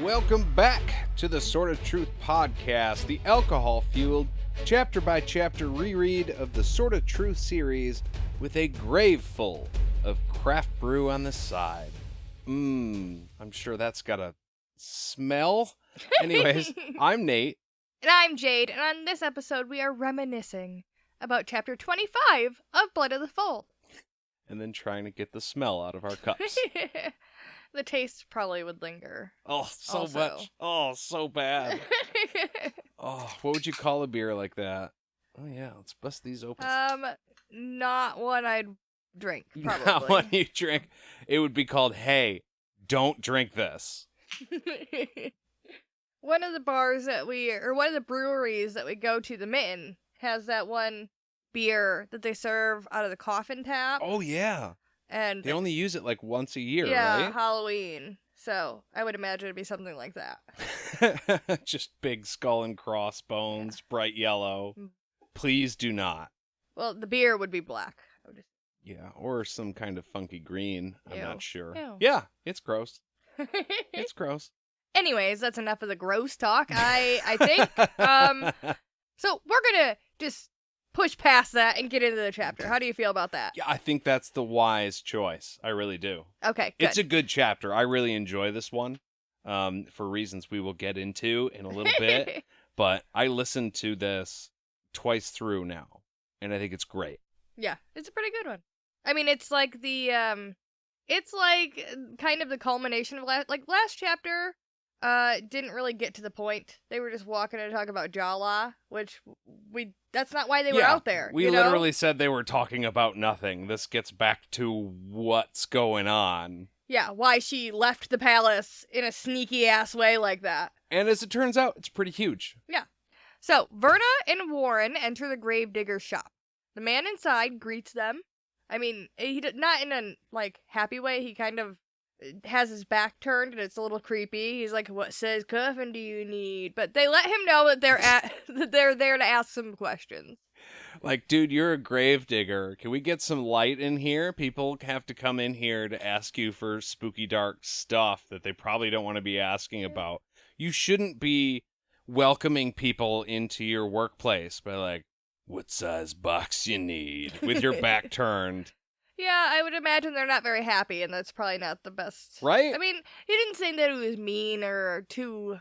Welcome back to the Sort of Truth podcast, the alcohol-fueled, chapter-by-chapter reread of the Sort of Truth series with a grave full of craft brew on the side. I'm sure that's got a smell. Anyways, I'm Nate. And I'm Jade, and on this episode we are reminiscing about chapter 25 of Blood of the Fold. And then trying to get the smell out of our cups. The taste probably would linger. Oh, so also. much. Oh, so bad. Oh, what would you call a beer like that? Oh, yeah, let's bust these open. Not one I'd drink, probably. Not one you drink. It would be called, hey, don't drink this. One of the one of the breweries that we go to, the Mitten, has that one beer that they serve out of the coffin tap. Oh, yeah. And they only use it like once a year, yeah, right? Halloween. So I would imagine it'd be something like that. Just big skull and crossbones, bright yellow. Please do not. Well, the beer would be black. Yeah, or some kind of funky green. I'm not sure. Ew. Yeah, it's gross. It's gross. Anyways, that's enough of the gross talk, I think. So we're gonna just push past that and get into the chapter. How do you feel about that? Yeah, I think that's the wise choice. I really do. Okay, good. It's a good chapter. I really enjoy this one, for reasons we will get into in a little bit. But I listened to this twice through now, and I think it's great. Yeah, it's a pretty good one. I mean, it's like it's like kind of the culmination of last chapter. Didn't really get to the point. They were just walking and talking about Jala, which that's not why they were out there. We literally said they were talking about nothing. This gets back to what's going on. Yeah, why she left the palace in a sneaky ass way like that. And as it turns out, it's pretty huge. Yeah. So, Verna and Warren enter the Gravedigger shop. The man inside greets them. I mean, he not in a happy way. He kind of has his back turned and it's a little creepy. He's like, "What size coffin do you need?" But they let him know that they're there to ask some questions. Like, dude, you're a gravedigger. Can we get some light in here? People have to come in here to ask you for spooky dark stuff that they probably don't want to be asking about. You shouldn't be welcoming people into your workplace by like, "What size box you need?" with your back turned. Yeah, I would imagine they're not very happy, and that's probably not the best. Right? I mean, he didn't say that he was mean or too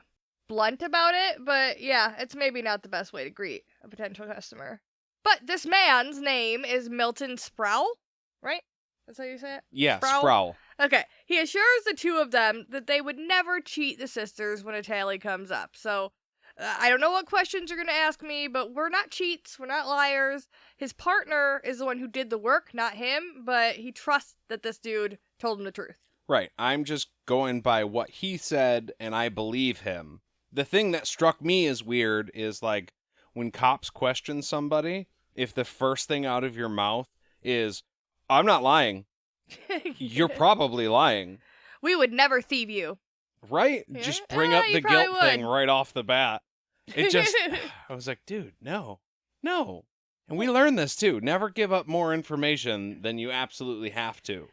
blunt about it, but yeah, it's maybe not the best way to greet a potential customer. But this man's name is Milton Sproul, right? That's how you say it? Yeah, Sproul. Okay, he assures the two of them that they would never cheat the sisters when a tally comes up, so I don't know what questions you're going to ask me, but we're not cheats. We're not liars. His partner is the one who did the work, not him, but he trusts that this dude told him the truth. Right. I'm just going by what he said, and I believe him. The thing that struck me as weird is, like, when cops question somebody, if the first thing out of your mouth is, "I'm not lying," you're probably lying. We would never thieve you. Right? Yeah. Just bring up the guilt thing right off the bat. It just, I was like, dude, no. And we learned this too. Never give up more information than you absolutely have to.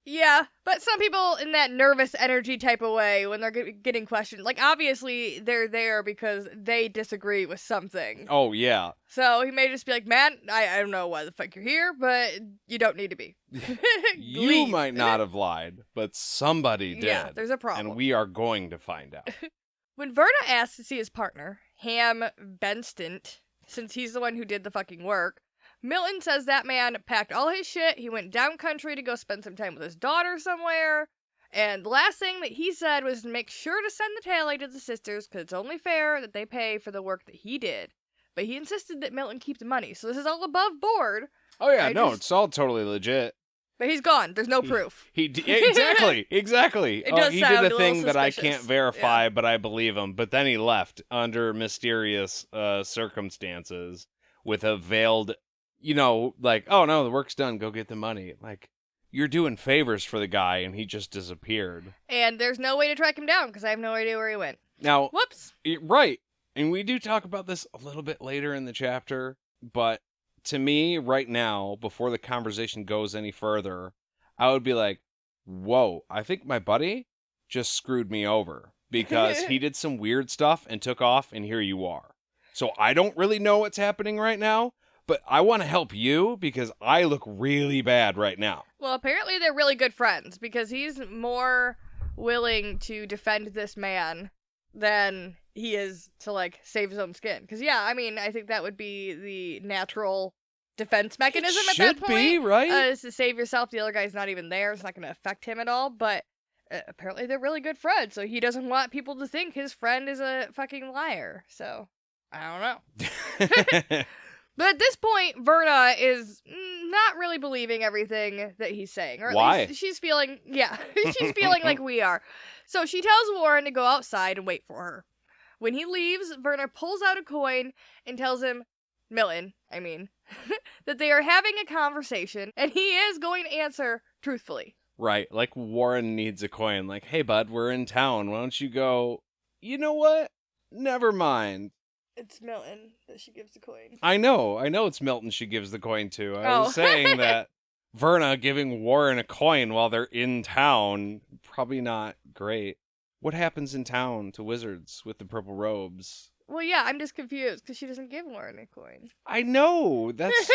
Yeah, but some people in that nervous energy type of way, when they're getting questioned, like, obviously they're there because they disagree with something. Oh, yeah. So he may just be like, "Man, I don't know why the fuck you're here, but you don't need to be." You might not have lied, but somebody did. Yeah, there's a problem. And we are going to find out. When Verna asks to see his partner, Ham Benstant, since he's the one who did the fucking work, Milton says that man packed all his shit, he went down country to go spend some time with his daughter somewhere, and the last thing that he said was to make sure to send the tally to the sisters, because it's only fair that they pay for the work that he did. But he insisted that Milton keep the money, so this is all above board. Oh yeah, it's all totally legit. But he's gone. There's no proof. Exactly. It does he sound did the thing a that I suspicious. can't verify, but I believe him. But then he left under mysterious circumstances with a veiled, like, "Oh no, the work's done. Go get the money." Like, you're doing favors for the guy, and he just disappeared. And there's no way to track him down because I have no idea where he went. Now, whoops. Right, and we do talk about this a little bit later in the chapter, but to me, right now, before the conversation goes any further, I would be like, "Whoa, I think my buddy just screwed me over." because he did some weird stuff and took off, and here you are. So I don't really know what's happening right now, but I want to help you because I look really bad right now. Well, apparently they're really good friends because he's more willing to defend this man than he is to, like, save his own skin. Because, yeah, I mean, I think that would be the natural defense mechanism at that point. Should be, right? Is to save yourself. The other guy's not even there. It's not going to affect him at all. But apparently they're really good friends. So he doesn't want people to think his friend is a fucking liar. So, I don't know. But at this point, Verna is not really believing everything that he's saying. Or at Why? least she's feeling, she's feeling like we are. So she tells Warren to go outside and wait for her. When he leaves, Verna pulls out a coin and tells him, Milton, that they are having a conversation and he is going to answer truthfully. Right, like Warren needs a coin. Like, hey, bud, we're in town. Why don't you go, you know what? Never mind. It's Milton that she gives the coin. I know it's Milton she gives the coin to. I was saying that Verna giving Warren a coin while they're in town, probably not great. What happens in town to wizards with the purple robes? Well, yeah, I'm just confused because she doesn't give Warren a coin. I know, that's...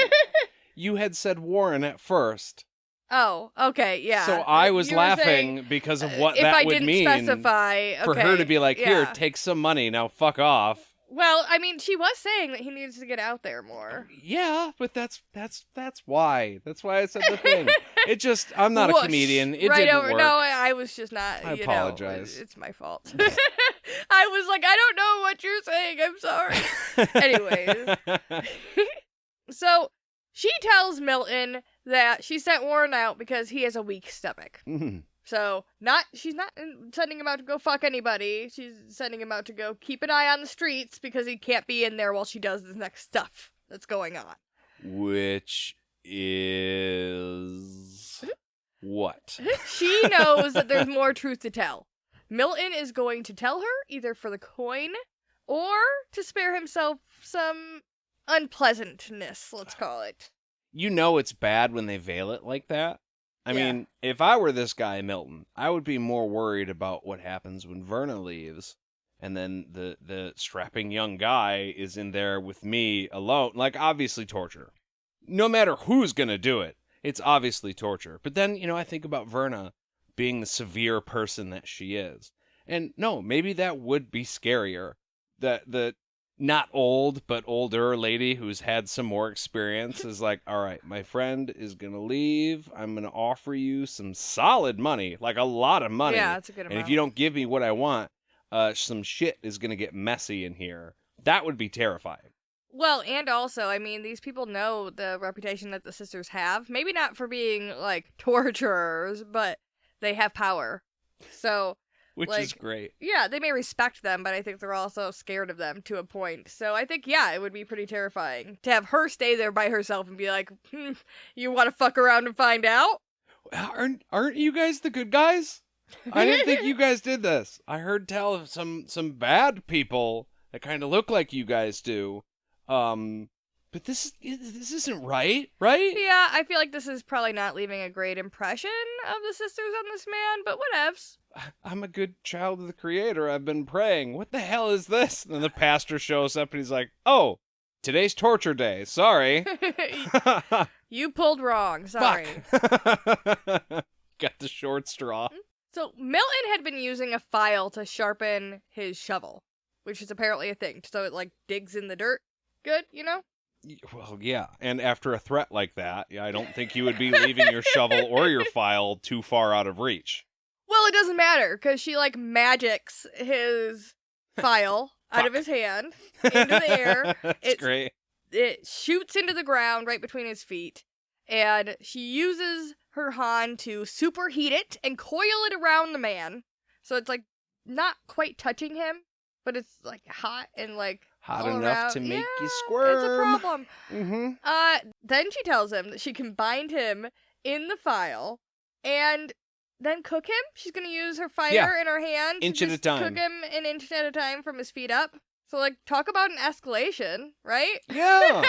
You had said Warren at first. Oh, okay, yeah. So I was laughing because of what that would mean. If I didn't specify, for her to be like, here, take some money, now fuck off. Well, she was saying that he needs to get out there more. Yeah, but that's why. That's why I said the thing. It just, I'm not a comedian. It right didn't over. work. No, I was just not. I apologize. It's my fault. I was like, I don't know what you're saying. I'm sorry. Anyways, so she tells Milton that she sent Warren out because he has a weak stomach. Mm-hmm. So, she's not sending him out to go fuck anybody. She's sending him out to go keep an eye on the streets because he can't be in there while she does the next stuff that's going on. Which is... what? She knows that there's more truth to tell. Milton is going to tell her either for the coin or to spare himself some unpleasantness, let's call it. You know it's bad when they veil it like that. I mean, if I were this guy, Milton, I would be more worried about what happens when Verna leaves, and then the strapping young guy is in there with me alone. Like, obviously torture. No matter who's gonna do it, it's obviously torture. But then, I think about Verna being the severe person that she is. And no, maybe that would be scarier. The not old, but older lady who's had some more experience is like, all right, my friend is going to leave. I'm going to offer you some solid money, like a lot of money. Yeah, that's a good amount. And if you don't give me what I want, some shit is going to get messy in here. That would be terrifying. Well, and also, these people know the reputation that the sisters have. Maybe not for being, like, torturers, but they have power. So... Which is great. Yeah, they may respect them, but I think they're also scared of them to a point. So I think, it would be pretty terrifying to have her stay there by herself and be like, you want to fuck around and find out? Aren't you guys the good guys? I didn't think you guys did this. I heard tell of some bad people that kind of look like you guys do. But this isn't right? Yeah, I feel like this is probably not leaving a great impression of the sisters on this man, but whatevs. I'm a good child of the Creator. I've been praying. What the hell is this? And then the pastor shows up and he's like, oh, today's torture day. Sorry. You pulled wrong. Sorry. Got the short straw. So Milton had been using a file to sharpen his shovel, which is apparently a thing. So it, like, digs in the dirt. Good, Well, yeah. And after a threat like that, I don't think you would be leaving your shovel or your file too far out of reach. Well, it doesn't matter, because she, like, magics his file out of his hand into the air. That's great. It shoots into the ground right between his feet, and she uses her Han to superheat it and coil it around the man. So it's, like, not quite touching him, but it's, like, hot and, like, hot all enough around. to make you It's a squirm. problem. Mm-hmm. Then she tells him that she can bind him in the file and then cook him. She's going to use her fire in her hand inch to at a just time. cook him an inch at a time from his feet up. So, like, talk about an escalation, right? Yeah.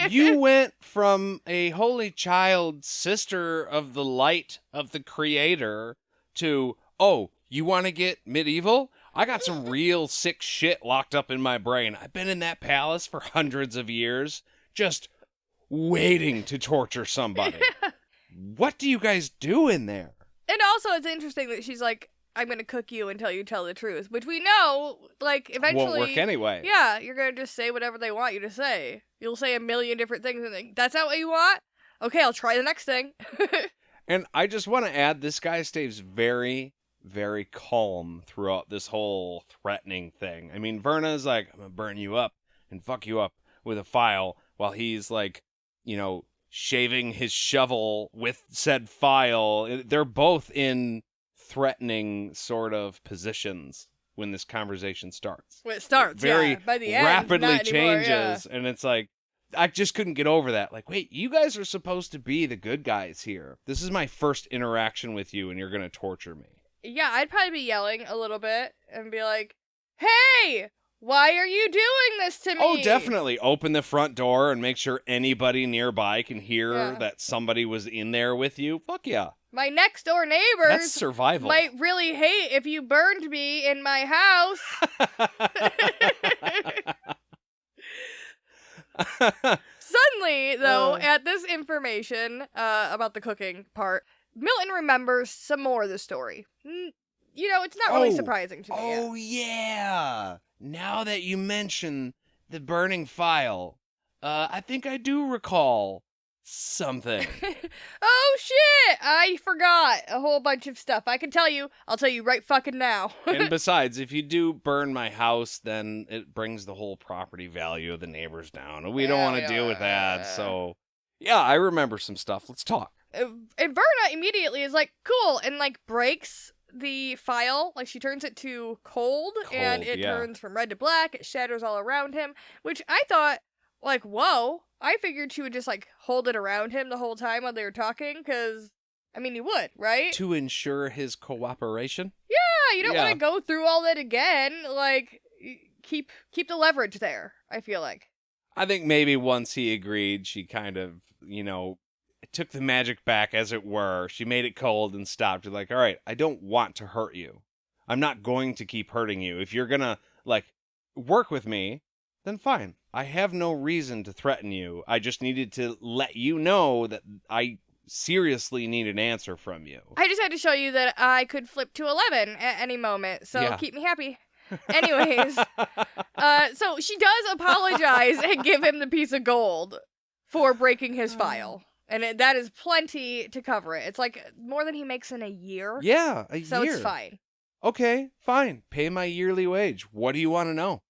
You went from a holy child, sister of the light of the Creator, to, oh, you want to get medieval? I got some real sick shit locked up in my brain. I've been in that palace for hundreds of years, just waiting to torture somebody. What do you guys do in there? And also, it's interesting that she's like, I'm going to cook you until you tell the truth, which we know, like, eventually... Won't work anyway. Yeah, you're going to just say whatever they want you to say. You'll say a million different things and think, that's not what you want? Okay, I'll try the next thing. And I just want to add, this guy stays very, very calm throughout this whole threatening thing. I mean, Verna's like, I'm going to burn you up and fuck you up with a file, while he's like, you know, shaving his shovel with said file. They're both in threatening sort of positions when this conversation starts. When it starts, very yeah. By the end, rapidly not anymore, changes, yeah. and it's like, I just couldn't get over that. Like, wait, you guys are supposed to be the good guys here. This is my first interaction with you, and you're gonna torture me. Yeah, I'd probably be yelling a little bit and be like, hey, why are you doing this to me? Oh, definitely. Open the front door and make sure anybody nearby can hear Yeah. that somebody was in there with you. Fuck yeah. My next door neighbors That's survival. might really hate if you burned me in my house. Suddenly, though, at this information about the cooking part, Milton remembers some more of the story. You know, it's not really surprising to me. Oh, yeah. Now that you mention the burning file, I think I do recall something. Oh, shit! I forgot a whole bunch of stuff. I can tell you. I'll tell you right fucking now. And besides, if you do burn my house, then it brings the whole property value of the neighbors down. And we don't want to deal with that. So, yeah, I remember some stuff. Let's talk. And Verna immediately is like, cool, and like breaks the file. Like, she turns it to cold and it turns from red to black. It shatters all around him, which I thought, like, whoa. I figured she would just, like, hold it around him the whole time while they were talking, because, I mean, you would, right? To ensure his cooperation? Yeah, you don't want to go through all that again. Like, keep the leverage there, I feel like. I think maybe once he agreed, she kind of, you know, took the magic back, as it were. She made it cold and stopped. You're like, all right, I don't want to hurt you. I'm not going to keep hurting you. If you're going to, like, work with me, then fine. I have no reason to threaten you. I just needed to let you know that I seriously need an answer from you. I just had to show you that I could flip to 11 at any moment, so keep me happy. Anyways, so she does apologize and give him the piece of gold for breaking his file. And that is plenty to cover it. It's like more than he makes in a year. Yeah, a year. So it's fine. Okay, fine. Pay my yearly wage. What do you want to know?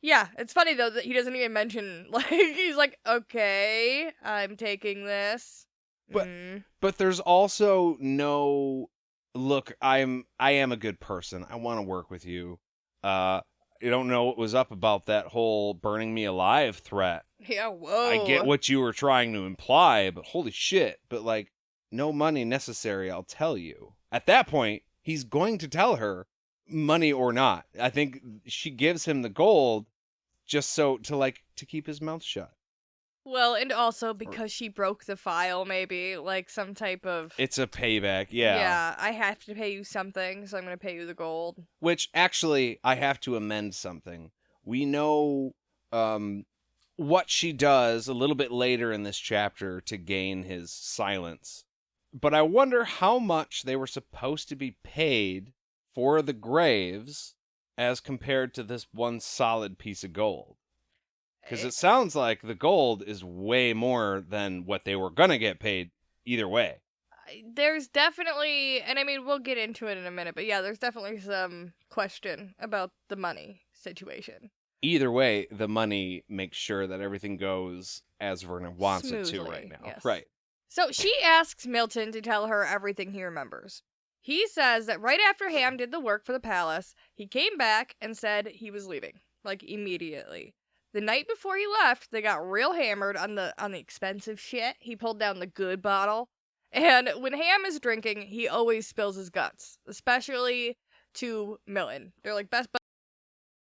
Yeah, it's funny, though, that he doesn't even mention, like, he's like, okay, I'm taking this. But there's also no, look, I am a good person. I want to work with you. I don't know what was up about that whole burning me alive threat. Yeah, whoa. I get what you were trying to imply, but holy shit. But, like, no money necessary, I'll tell you. At that point, he's going to tell her, money or not. I think she gives him the gold just so to keep his mouth shut. Well, and also because she broke the file, maybe, like some type of... It's a payback, yeah. Yeah, I have to pay you something, so I'm going to pay you the gold. Which, actually, I have to amend something. We know what she does a little bit later in this chapter to gain his silence. But I wonder how much they were supposed to be paid for the graves as compared to this one solid piece of gold. Because it sounds like the gold is way more than what they were going to get paid either way. There's definitely, and I mean, we'll get into it in a minute, but yeah, there's definitely some question about the money situation. Either way, the money makes sure that everything goes as Verna wants it to right now. Yes. Right. So she asks Milton to tell her everything he remembers. He says that right after Ham did the work for the palace, he came back and said he was leaving, like immediately. The night before he left, they got real hammered on the expensive shit. He pulled down the good bottle. And when Ham is drinking, he always spills his guts, especially to Milton. They're like best